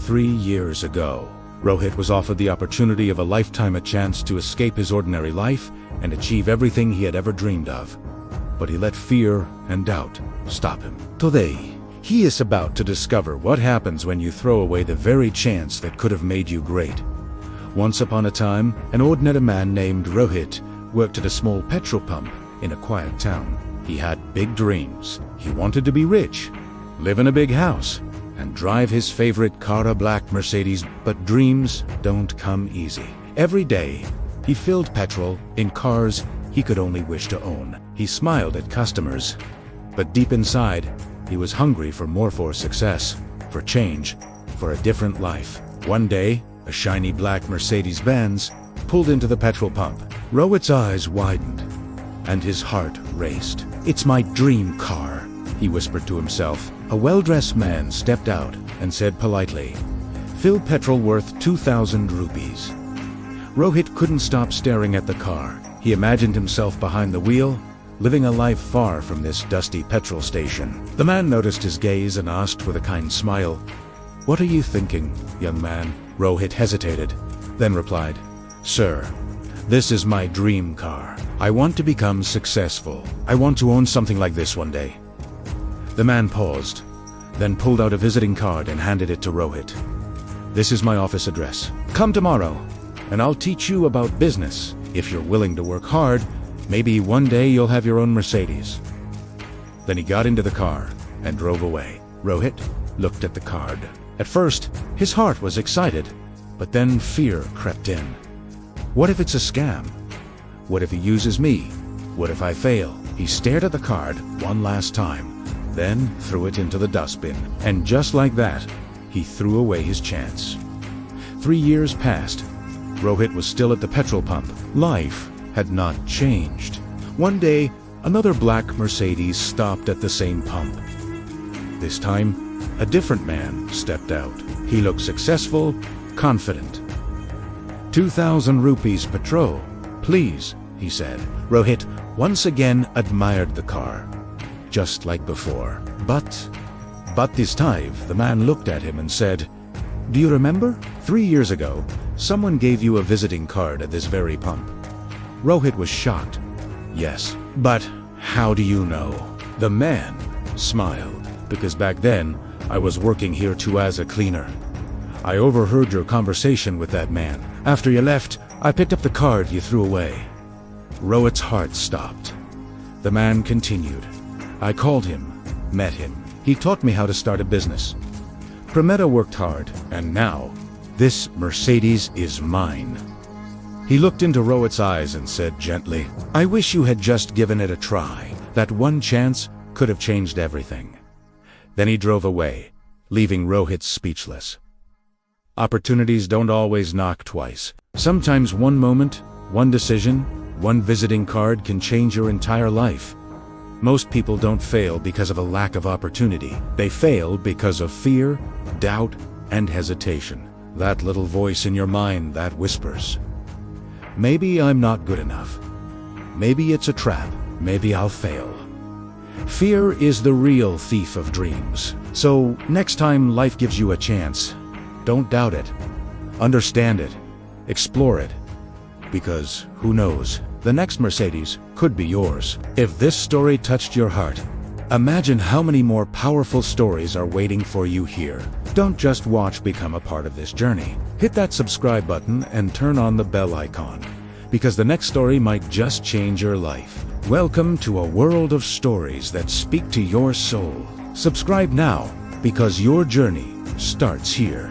3 years ago, Rohit was offered the opportunity of a lifetime, a chance to escape his ordinary life and achieve everything he had ever dreamed of. But he let fear and doubt stop him. Today, he is about to discover what happens when you throw away the very chance that could have made you great. Once upon a time, an ordinary man named Rohit worked at a small petrol pump in a quiet town. He had big dreams. He wanted to be rich, live in a big house, and drive his favorite car, a black Mercedes. But dreams don't come easy. Every day, he filled petrol in cars he could only wish to own. He smiled at customers, but deep inside, he was hungry for more, for success, for change, for a different life. One day, a shiny black Mercedes-Benz pulled into the petrol pump. Rohit's eyes widened, and his heart raced. "It's my dream car," he whispered to himself. A well-dressed man stepped out and said politely, "Fill petrol worth 2,000 rupees. Rohit couldn't stop staring at the car. He imagined himself behind the wheel, living a life far from this dusty petrol station. The man noticed his gaze and asked with a kind smile, "What are you thinking, young man?" Rohit hesitated, then replied, "Sir, this is my dream car. I want to become successful. I want to own something like this one day." The man paused, then pulled out a visiting card and handed it to Rohit. "This is my office address. Come tomorrow, and I'll teach you about business. If you're willing to work hard, maybe one day you'll have your own Mercedes." Then he got into the car and drove away. Rohit looked at the card. At first, his heart was excited, but then fear crept in. What if it's a scam? What if he uses me? What if I fail? He stared at the card one last time, then threw it into the dustbin. And just like that, he threw away his chance. 3 years passed. Rohit was still at the petrol pump. Life had not changed. One day, another black Mercedes stopped at the same pump. This time, a different man stepped out. He looked successful, confident. 2,000 rupees petrol, please, he said. Rohit once again admired the car, just like before. But this time, the man looked at him and said, "Do you remember? 3 years ago, someone gave you a visiting card at this very pump." Rohit was shocked. "Yes, but how do you know?" The man smiled. "Because back then, I was working here too as a cleaner. I overheard your conversation with that man. After you left, I picked up the card you threw away." Rohit's heart stopped. The man continued, "I called him, met him. He taught me how to start a business. Prameda worked hard, and now, this Mercedes is mine." He looked into Rohit's eyes and said gently, "I wish you had just given it a try. That one chance could have changed everything." Then he drove away, leaving Rohit speechless. Opportunities don't always knock twice. Sometimes one moment, one decision, one visiting card can change your entire life. Most people don't fail because of a lack of opportunity. They fail because of fear, doubt, and hesitation. That little voice in your mind that whispers, "Maybe I'm not good enough. Maybe it's a trap. Maybe I'll fail." Fear is the real thief of dreams. So, next time life gives you a chance, don't doubt it. Understand it. Explore it. Because, who knows, the next Mercedes could be yours. If this story touched your heart, imagine how many more powerful stories are waiting for you here. Don't just watch, become a part of this journey. Hit that subscribe button and turn on the bell icon, because the next story might just change your life. Welcome to a world of stories that speak to your soul. Subscribe now, because your journey starts here.